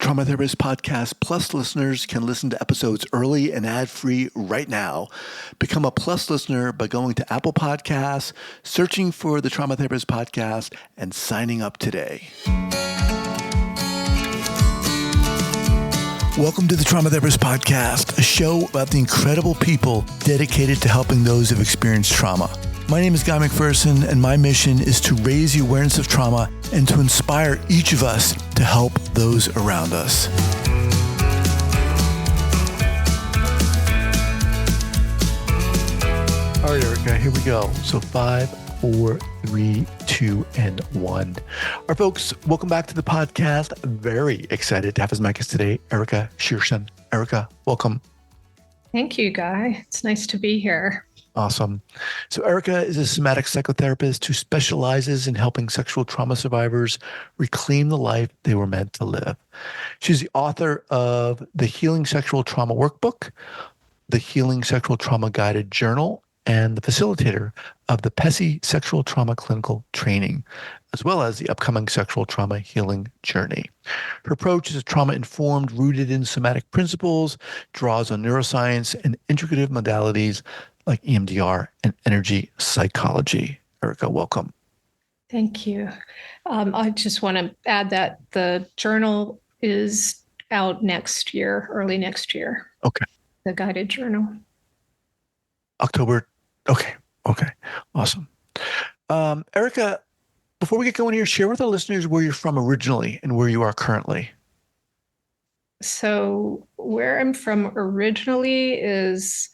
Trauma Therapist Podcast Plus listeners can listen to episodes early and ad-free right now. Become a Plus listener by going to Apple Podcasts, searching for the Trauma Therapist Podcast, and signing up today. Welcome to the Trauma Therapist Podcast, a show about the incredible people dedicated to helping those who've experienced trauma. My name is Guy McPherson, and my mission is to raise the awareness of trauma and to inspire each of us to help those around us. All right, Erika, here we go. So 5, 4, 3, 2, and 1. All right, folks, welcome back to the podcast. I'm very excited to have as my guest today, Erika Shershun. Erika, welcome. Thank you, Guy. It's nice to be here. Awesome. So Erika is a somatic psychotherapist who specializes in helping sexual trauma survivors reclaim the life they were meant to live. She's the author of the Healing Sexual Trauma Workbook, the Healing Sexual Trauma Guided Journal, and the facilitator of the PESI Sexual Trauma Clinical Training, as well as the upcoming Sexual Trauma Healing Journey. Her approach is trauma-informed, rooted in somatic principles, draws on neuroscience and integrative modalities like EMDR and energy psychology. Erika, welcome. Thank you. I just want to add that the journal is out next year, early next year. Okay. The guided journal. October. Okay. Awesome. Erika, before we get going here, share with our listeners where you're from originally and where you are currently. So where I'm from originally is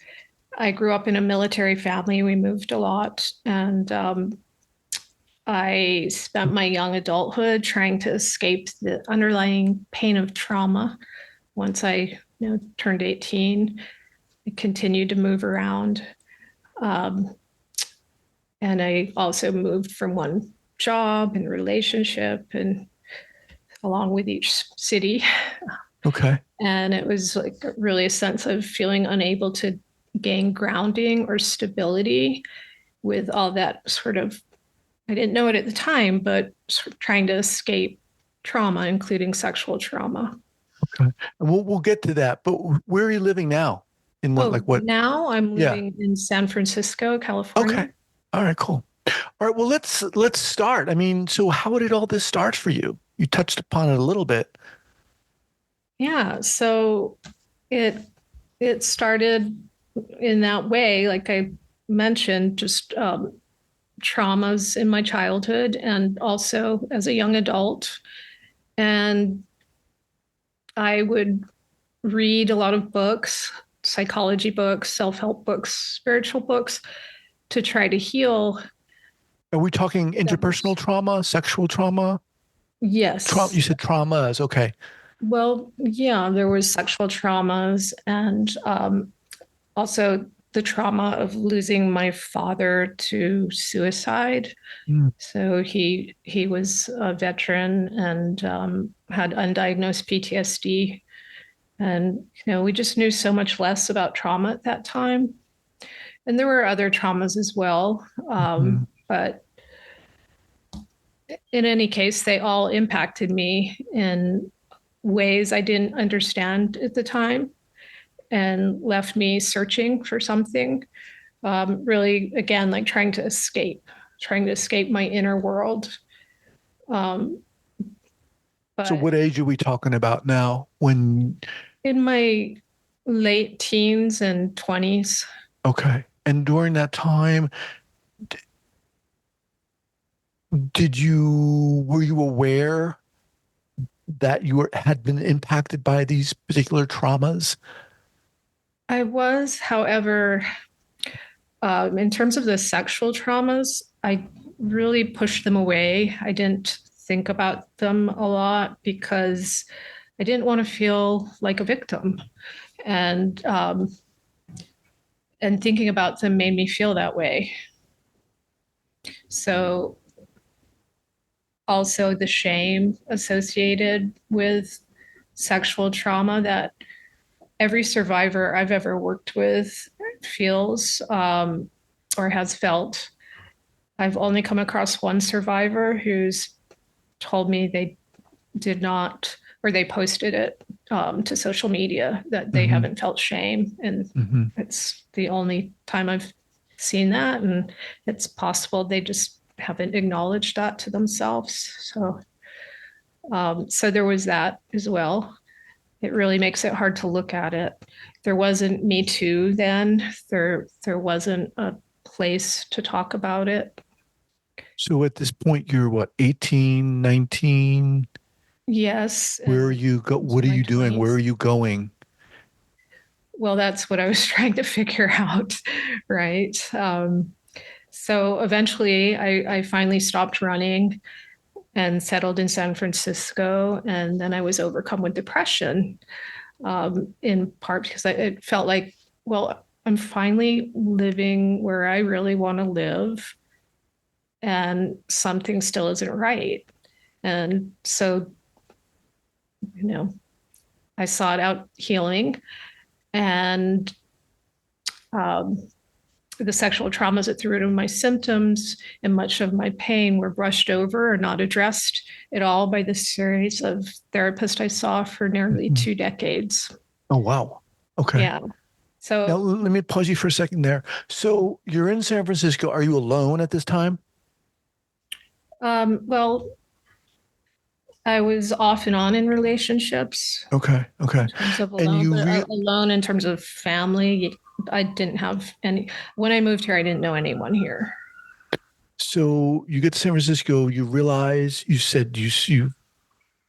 I grew up in a military family. We moved a lot, and I spent my young adulthood trying to escape the underlying pain of trauma. Once I turned 18, I continued to move around. And I also moved from one job and relationship and along with each city. Okay. And it was like really a sense of feeling unable to gain grounding or stability with all that sort of, I didn't know it at the time, but sort of trying to escape trauma, including sexual trauma. Okay. And we'll get to that, but where are you living now? In what? Now I'm living in San Francisco, California. Okay. All right, cool. All right, well, let's start. I mean, so how did all this start for you? You touched upon it a little bit. Yeah, so it started in that way, like I mentioned, just traumas in my childhood and also as a young adult. And I would read a lot of books, psychology books, self-help books, spiritual books to try to heal. Are we talking interpersonal trauma, sexual trauma? Yes. You said traumas. Okay. Well, yeah, there was sexual traumas and also the trauma of losing my father to suicide. So he was a veteran and had undiagnosed PTSD. And, we just knew so much less about trauma at that time. And there were other traumas as well. But in any case, they all impacted me in ways I didn't understand at the time and left me searching for something, really, again, like trying to escape my inner world. So what age are we talking about now? When in my late teens and 20s. Okay. And during that time, were you aware that you had been impacted by these particular traumas? I was, however, in terms of the sexual traumas, I really pushed them away. I didn't think about them a lot because I didn't want to feel like a victim. And thinking about them made me feel that way. So also the shame associated with sexual trauma that every survivor I've ever worked with feels or has felt. I've only come across one survivor who's told me they did not or they posted it to social media that they Hmm. haven't felt shame. And Hmm. it's the only time I've seen that. And it's possible they just haven't acknowledged that to themselves. So there was that as well. It really makes it hard to look at it. There wasn't Me Too then. There wasn't a place to talk about it. So at this point, you're what, 18, 19? Yes, Where are and you go? into What are my you doing? Where are 20s. you going? Well, that's what I was trying to figure out, right? So eventually, I finally stopped running and settled in San Francisco. And then I was overcome with depression, in part because it felt like, well, I'm finally living where I really want to live, and something still isn't right. And so, you know, I sought out healing, and um, the sexual traumas at the root of my symptoms and much of my pain were brushed over or not addressed at all by the series of therapists I saw for nearly Mhm. 2 decades. Oh, wow. Okay. Yeah. Now, So, let me pause you for a second there. So you're in San Francisco. Are you alone at this time? well, I was off and on in relationships Okay. in Okay. terms of And alone, but alone in terms of family. I didn't have any. When I moved here, I didn't know anyone here. so you get to San Francisco, you realize you said you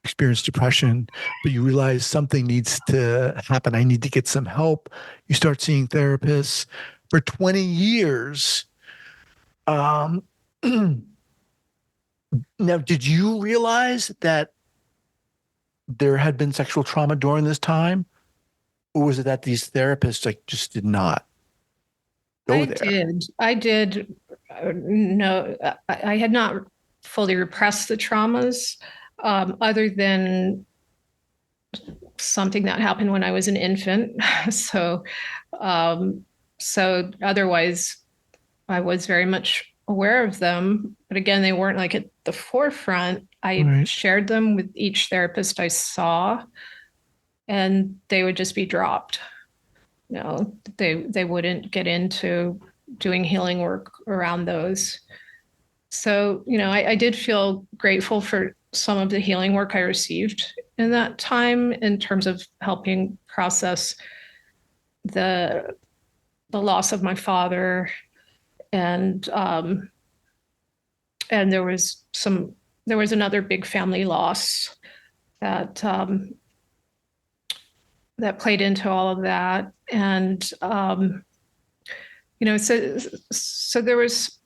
experienced depression, but you realize something needs to happen. I need to get some help. You start seeing therapists for 20 years. Um, Now, did you realize that there had been sexual trauma during this time? Or was it that these therapists like just did not go I there? did. I did. No, I had not fully repressed the traumas, other than something that happened when I was an infant. So, um, so otherwise, I was very much aware of them. But again, they weren't like at the forefront. I Right. shared them with each therapist I saw, and they would just be dropped. They wouldn't get into doing healing work around those. So, I did feel grateful for some of the healing work I received in that time in terms of helping process the the loss of my father, and and there was another big family loss that that played into all of that. And so there was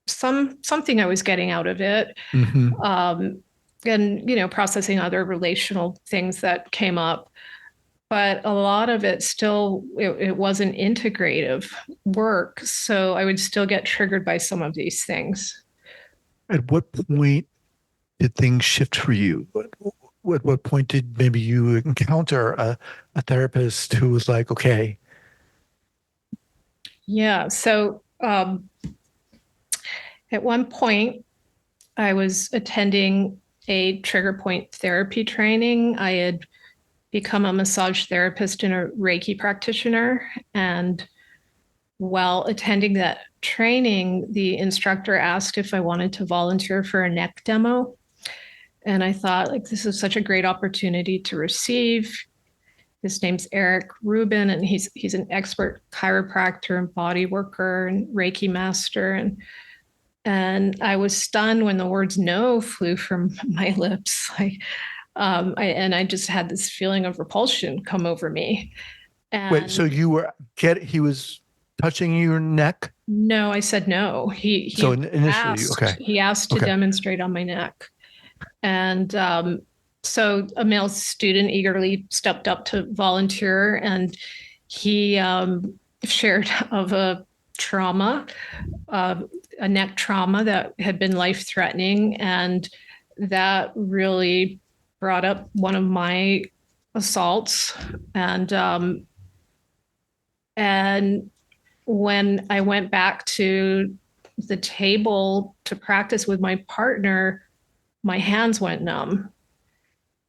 something I was getting out of it. Hmm. um, and processing other relational things that came up, but a lot of it still, it wasn't integrative work, so I would still get triggered by some of these things. At what point did things shift for you? What point did maybe you encounter a therapist who was like, okay, Yeah, so at one point I was attending a trigger point therapy training. I had become a massage therapist and a Reiki practitioner, and while attending that training, the instructor asked if I wanted to volunteer for a neck demo. And I thought, like, this is such a great opportunity to receive. His name's Eric Rubin, and he's an expert chiropractor and body worker and Reiki master. And I was stunned when the words "no" flew from my lips. I just had this feeling of repulsion come over me. wait, so And you were he was touching your neck? no, I said no. So He initially, asked okay, he asked to okay. demonstrate on my neck. And so a male student eagerly stepped up to volunteer, and he shared of trauma, uh, a neck trauma that had been life threatening. And that really brought up one of my assaults. And when I went back to the table to practice with my partner, my hands went numb.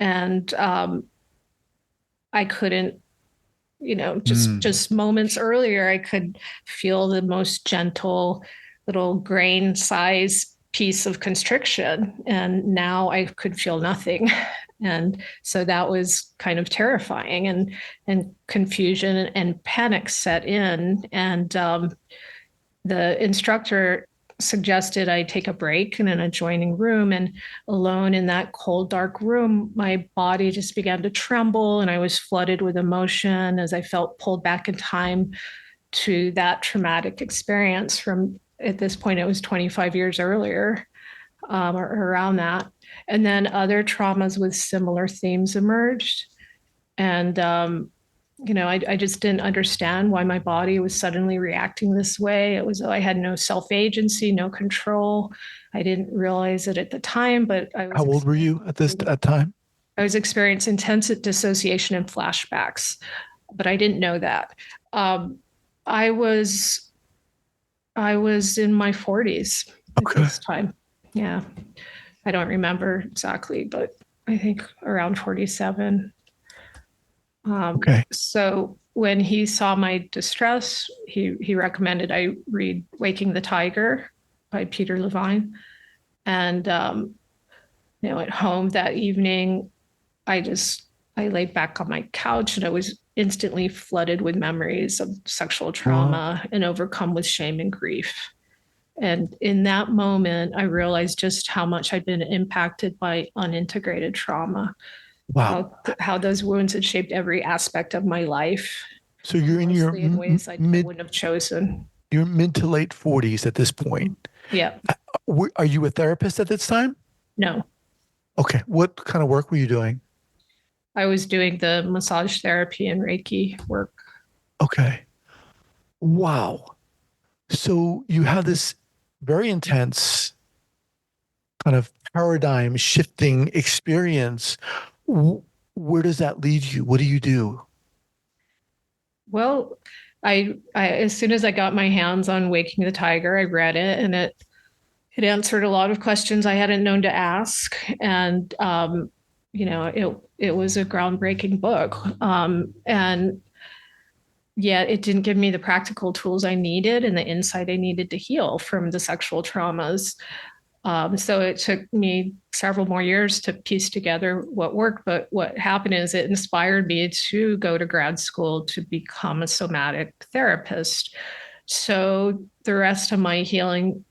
And I couldn't, Mm. just moments earlier, I could feel the most gentle little grain size piece of constriction. And now I could feel nothing. And so that was kind of terrifying, and confusion and panic set in. And the instructor suggested I take a break in an adjoining room. And alone in that cold, dark room, my body just began to tremble, and I was flooded with emotion as I felt pulled back in time to that traumatic experience from, at this point, it was 25 years earlier, or around that. And then other traumas with similar themes emerged. And I just didn't understand why my body was suddenly reacting this way. It was, I had no self agency, no control. I didn't realize it at the time, but How old were you at this at time? I was experiencing intense dissociation and flashbacks, but I didn't know that. Um, I was I was in my 40s at Okay. this time. Yeah, I don't remember exactly, but I think around 47. Okay. So when he saw my distress, he recommended I read Waking the Tiger by Peter Levine. And at home that evening, I laid back on my couch, and I was instantly flooded with memories of sexual Wow. trauma and overcome with shame and grief. And in that moment, I realized just how much I'd been impacted by unintegrated trauma, Wow. how those wounds had shaped every aspect of my life, So you're in your mostly in ways I wouldn't have chosen. you're mid to late 40s at this point. Yeah, Are you a therapist at this time? no, Okay. What kind of work were you doing? I was doing the massage therapy and Reiki work. Okay. Wow. So you have this very intense kind of paradigm shifting experience. Where does that lead you? What do you do? Well, I as soon as I got my hands on Waking the Tiger, I read it, and it answered a lot of questions I hadn't known to ask. And it was a groundbreaking book. And yet it didn't give me the practical tools I needed and the insight I needed to heal from the sexual traumas. So it took me several more years to piece together what worked. But what happened is it inspired me to go to grad school to become a somatic therapist. So the rest of my healing,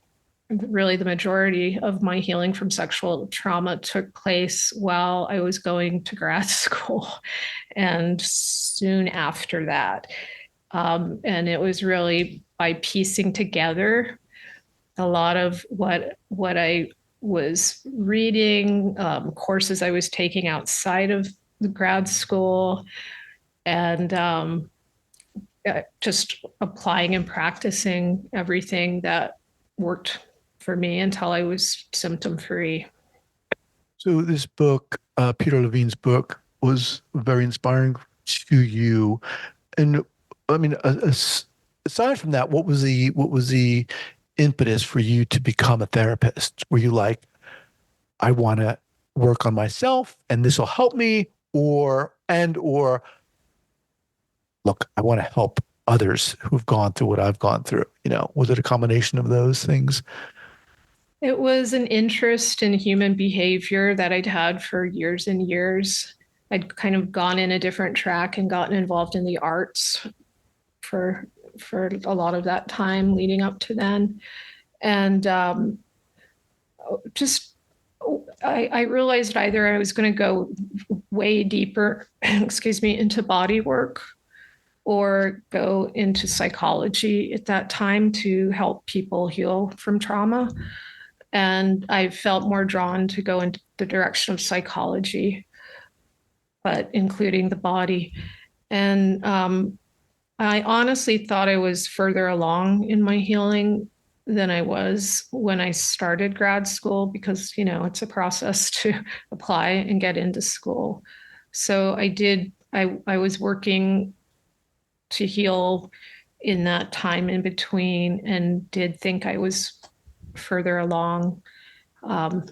really the majority of my healing from sexual trauma, took place while I was going to grad school and soon after that. And it was really by piecing together a lot of what I was reading, courses I was taking outside of the grad school, and just applying and practicing everything that worked for me until I was symptom free. So this book, Peter Levine's book, was very inspiring to you. And I mean, aside from that, what was the impetus for you to become a therapist? Were you like, I want to work on myself, and this will help me, or look, I want to help others who've gone through what I've gone through? Was it a combination of those things? It was an interest in human behavior that I'd had for years and years. I'd kind of gone in a different track and gotten involved in the arts for a lot of that time leading up to then. And just I realized either I was going to go way deeper, excuse me, into body work, or go into psychology at that time to help people heal from trauma. And I felt more drawn to go into the direction of psychology, but including the body. And I honestly thought I was further along in my healing than I was when I started grad school, because, it's a process to apply and get into school. So I was working to heal in that time in between, and did think I was further along. Um,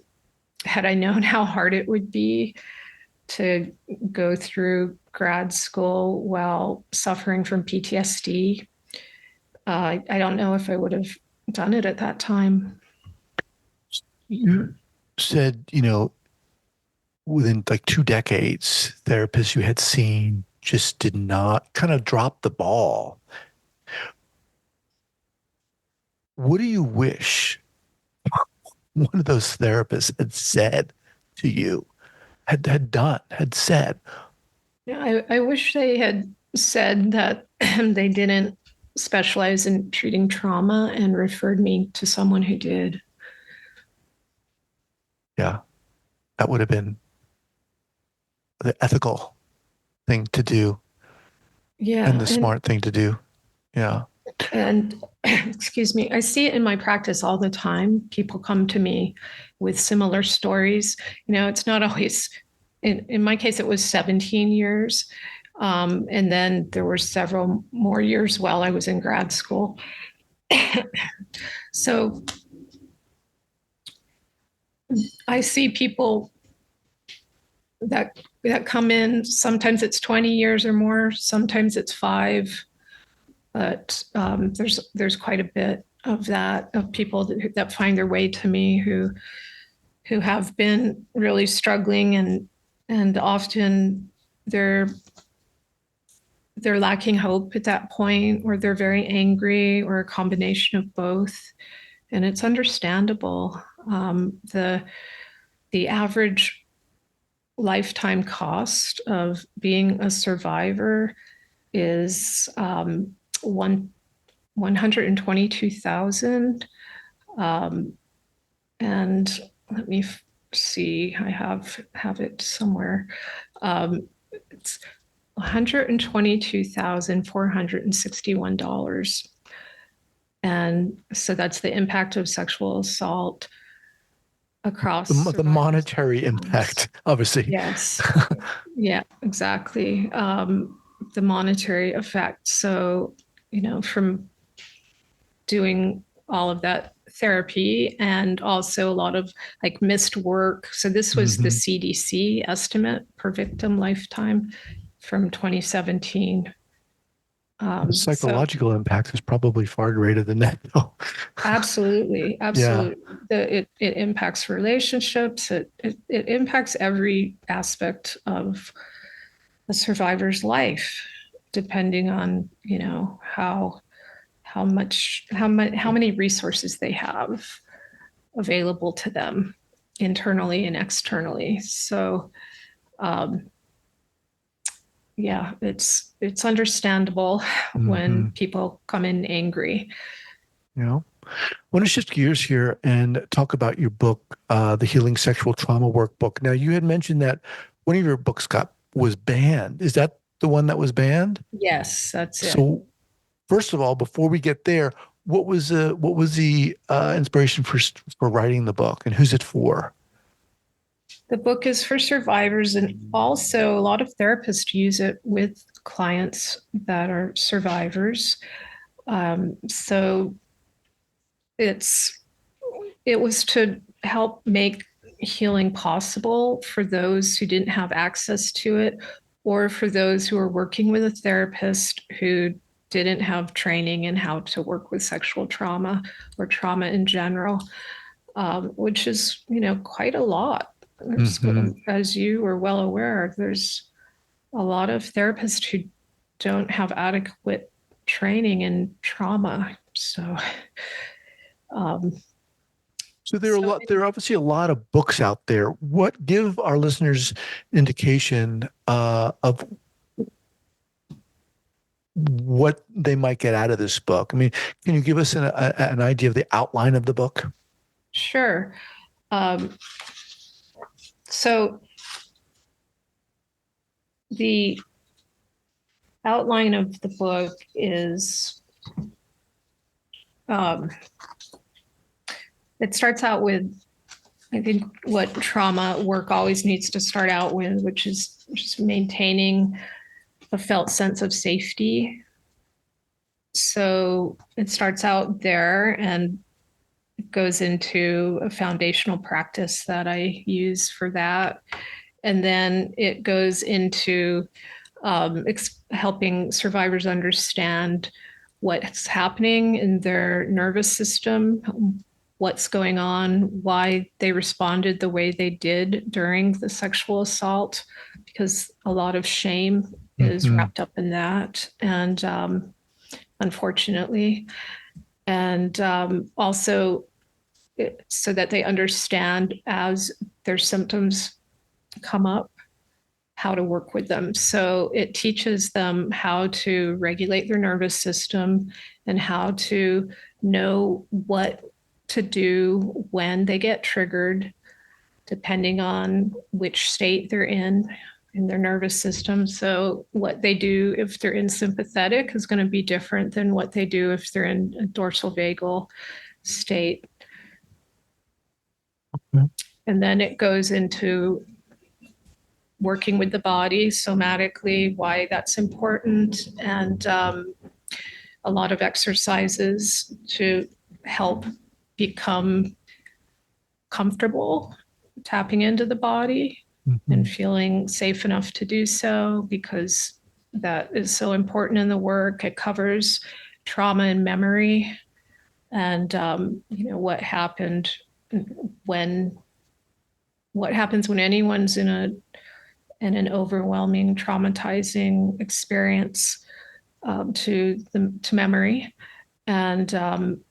had I known how hard it would be to go through grad school while suffering from PTSD. I don't know if I would have done it at that time. You said, within like 2 decades, therapists you had seen just did not kind of drop the ball. What do you wish one of those therapists had said to you, had said? Yeah, I wish they had said that they didn't specialize in treating trauma and referred me to someone who did. Yeah, that would have been the ethical thing to do and Yeah, the smart thing to do. Yeah. and excuse me, I see it in my practice all the time. People come to me with similar stories. It's not always, in my case, it was 17 years. And then there were several more years while I was in grad school. So I see people that come in. Sometimes it's 20 years or more. Sometimes it's 5. But there's quite a bit of that, of people that find their way to me who have been really struggling, and often they're lacking hope at that point, or they're very angry, or a combination of both. And it's understandable. The average lifetime cost of being a survivor is one 122,000. And let me see, I have it somewhere. It's $122,461. And so that's the impact of sexual assault across The survivors' monetary lifetimes. impact, obviously. Yes. Yeah, exactly. The monetary effect. So, from doing all of that therapy and also a lot of like missed work. So this was the Hmm. CDC estimate per victim lifetime from 2017. The So psychological impact is probably far greater than that, though. absolutely, Yeah. absolutely. It impacts relationships. It impacts every aspect of a survivor's life, depending on, how many resources they have available to them internally and externally. So um, yeah, it's understandable when Hmm. people come in angry. I want to shift gears here and talk about your book, The Healing Sexual Trauma Workbook. Now, you had mentioned that one of your books was banned. Is that the one that was banned? Yes, that's it. So, first of all, before we get there, what was the inspiration for writing the book, and who's it for? The book is for survivors, and also a lot of therapists use it with clients that are survivors. So it's it was to help make healing possible for those who didn't have access to it, or for those who are working with a therapist who didn't have training in how to work with sexual trauma or trauma in general, which is, quite a lot. Hmm. As you are well aware, there's a lot of therapists who don't have adequate training in trauma. Um, So so there are obviously a lot of books out there. What give our listeners indication of what they might get out of this book? I mean, can you give us an idea of the outline of the book? Sure. Um, so the outline of the book is um, it starts out with, I think, what trauma work always needs to start out with, which is just maintaining a felt sense of safety. So it starts out there and it goes into a foundational practice that I use for that. And then it goes into helping survivors understand what's happening in their nervous system, what's going on, why they responded the way they did during the sexual assault, because a lot of shame is Mm-hmm. wrapped up in that. And unfortunately, and also so that they understand as their symptoms come up how to work with them. So it teaches them how to regulate their nervous system and how to know what to do when they get triggered, depending on which state they're in their nervous system. So what they do if they're in sympathetic is going to be different than what they do if they're in a dorsal vagal state. Okay. And then it goes into working with the body somatically, why that's important, and a lot of exercises to help become comfortable tapping into the body Mm-hmm. and feeling safe enough to do so, because that is so important in the work. It covers trauma and memory, and what happened when what happens when anyone's in an overwhelming, traumatizing experience to memory, and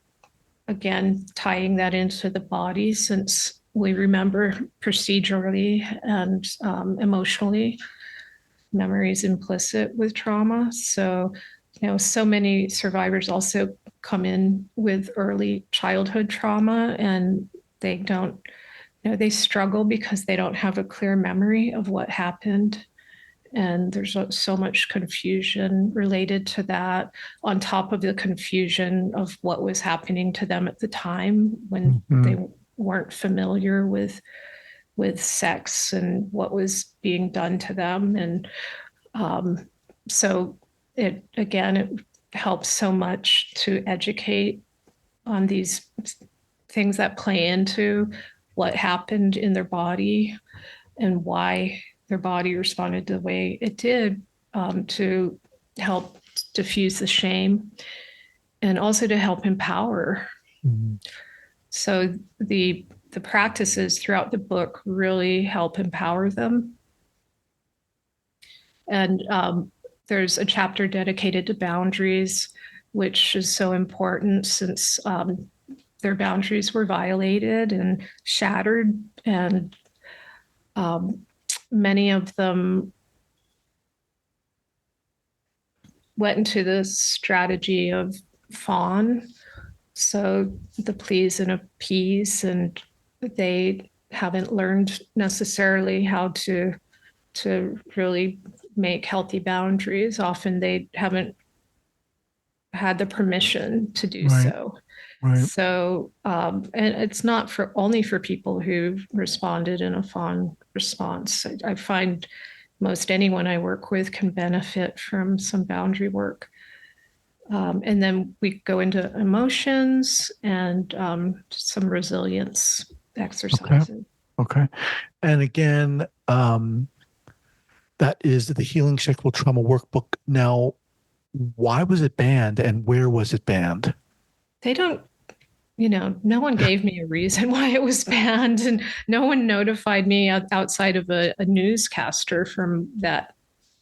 again tying that into the body, since we remember procedurally and emotionally. Memory is implicit with trauma, so so many survivors also come in with early childhood trauma, and they don't they struggle because they don't have a clear memory of what happened. And there's so much confusion related to that, on top of the confusion of what was happening to them at the time when Mm-hmm. they weren't familiar with sex and what was being done to them. And so it helps so much to educate on these things that play into what happened in their body and why their body responded the way it did, to help diffuse the shame and also to help empower. Mm-hmm. So the practices throughout the book really help empower them. And there's a chapter dedicated to boundaries, which is so important since their boundaries were violated and shattered, and many of them went into the strategy of fawn. So the please and appease, and they haven't learned necessarily how to really make healthy boundaries. Often they haven't had the permission to do Right. so. Right. So, and it's not for only for people who responded in a fawn response. I find most anyone I work with can benefit from some boundary work. And then we go into emotions and some resilience Okay. exercises. Okay. And again, that is the Healing Sexual Trauma Workbook. Now, why was it banned and where was it banned? They don't, no one gave me a reason why it was banned, and no one notified me outside of a newscaster from that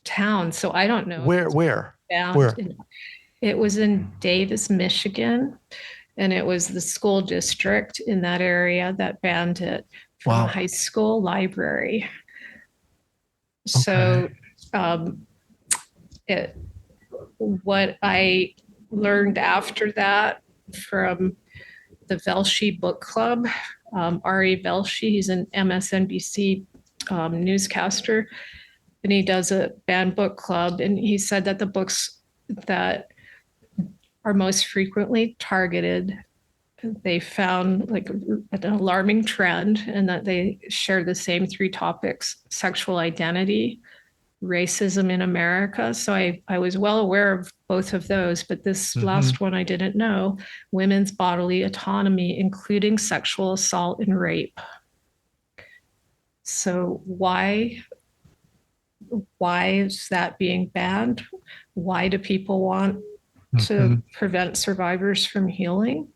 town. So I don't know if Where, it's where, banned. where? It was in Davis, Michigan, and it was the school district in that area that banned it from a Wow. high school library. Okay. So, um, it, what I learned after that from the Velshi Book Club, Ari Velshi, he's an MSNBC newscaster, and he does a banned book club. And he said that the books that are most frequently targeted, they found like an alarming trend, and that they share the same three topics: sexual identity, racism in America. So I was well aware of both of those, but this Mm-hmm. last one I didn't know: women's bodily autonomy, including sexual assault and rape. So why is that being banned? Why do people want to prevent survivors from healing?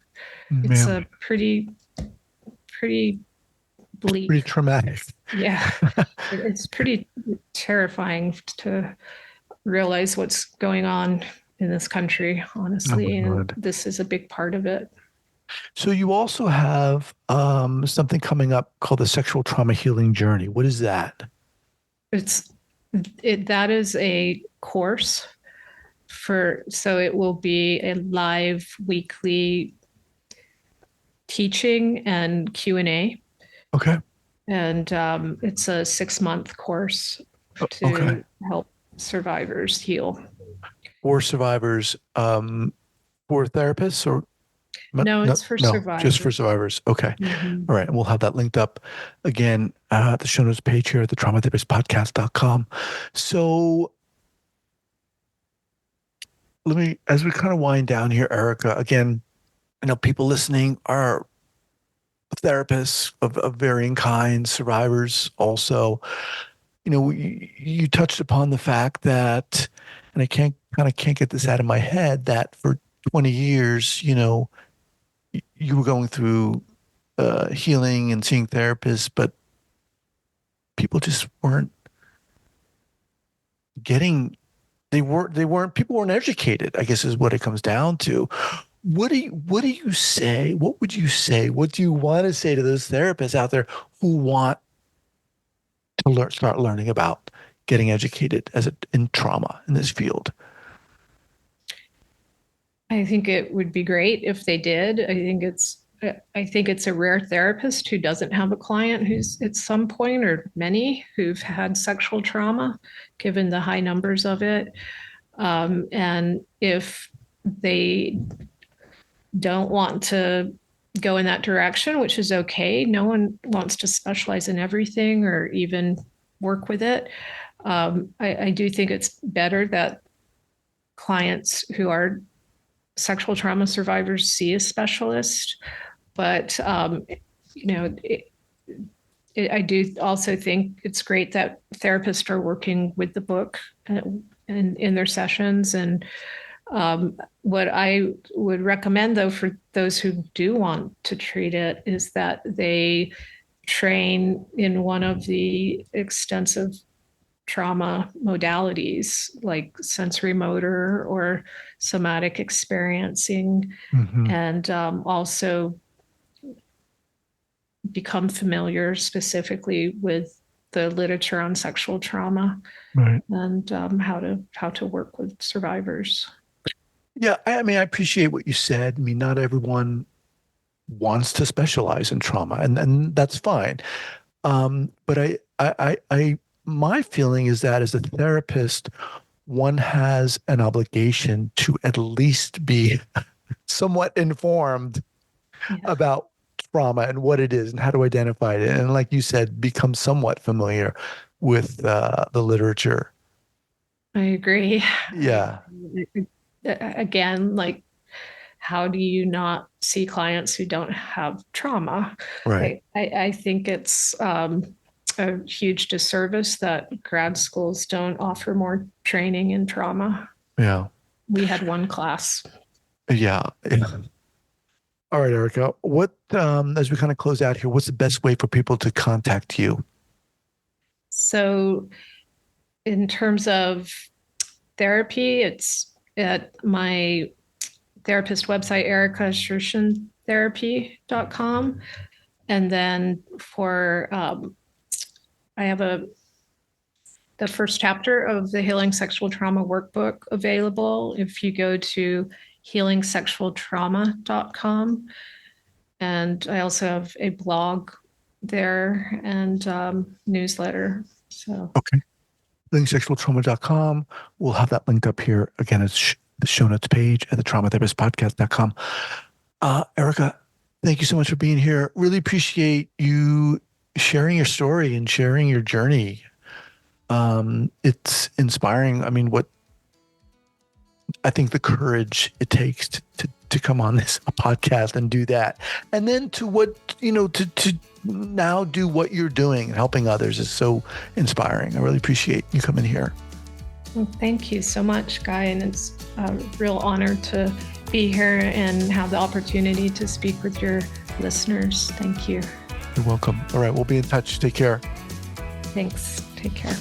It's Yeah. a pretty bleak. Pretty traumatic. Yeah, it's pretty terrifying to realize what's going on in this country, Oh my honestly, and God. this is a big part of it. So you also have something coming up called the Sexual Trauma Healing Journey. What is that? It's that is a course so it will be a live weekly teaching and Q&A, Okay. and it's a 6-month course Okay. to help survivors heal. For survivors, for therapists or No, no, it's for no, just for survivors. survivors. Okay. Mm-hmm. All right. And we'll have that linked up again at the show notes page here at the traumatherapistpodcast.com. So as we kind of wind down here, Erica, again, people listening are therapists of varying kinds, survivors also. You touched upon the fact that, and I can't get this out of my head, that for 20 years, you were going through healing and seeing therapists, but people just weren't getting, people weren't educated, I guess is what it comes down to. What do you say? What would you say? What do you want to say to those therapists out there who want to start learning about getting educated in trauma in this field? I think it would be great if they did. I think it's a rare therapist who doesn't have a client who's at some point or many who've had sexual trauma, given the high numbers of it. And if they don't want to go in that direction, which is okay, no one wants to specialize in everything or even work with it. I do think it's better that clients who are sexual trauma survivors see a specialist, but you know, I do also think it's great that therapists are working with the book in their sessions. And what I would recommend, though, for those who do want to treat it, is that they train in one of the extensive trauma modalities like sensory motor or somatic experiencing, Mm-hmm. and also become familiar specifically with the literature on sexual trauma Right. and how to work with survivors. Yeah, I mean, I appreciate what you said. I mean, not everyone wants to specialize in trauma, and that's fine. But my feeling is that as a therapist, one has an obligation to at least be somewhat informed Yeah, about trauma and what it is and how to identify it. And like you said, become somewhat familiar with the literature. I agree. Yeah, Again, like, how do you not see clients who don't have trauma? right. I think it's a huge disservice that grad schools don't offer more training in trauma. Yeah, We had one class. yeah. Yeah. All right, Erica. As we kind of close out here, what's the best way for people to contact you? So, in terms of therapy, it's at my therapist website, Erika Shershun therapy.com. And then I have the first chapter of the Healing Sexual Trauma Workbook available if you go to healingsexualtrauma.com. And I also have a blog there and newsletter. So, Okay. Linksexualtrauma.com. We'll have that linked up here. Again, it's the show notes page at the traumatherapistpodcast.com. Erica, thank you so much for being here. Really appreciate you sharing your story and sharing your journey. It's inspiring. I mean, what I think the courage it takes to come on this podcast and do that. And then to what to now do what you're doing and helping others is so inspiring. I really appreciate you coming here. Well, thank you so much, Guy. And it's a real honor to be here and have the opportunity to speak with your listeners. Thank you. You're welcome. All right. We'll be in touch. Take care. Thanks. Take care.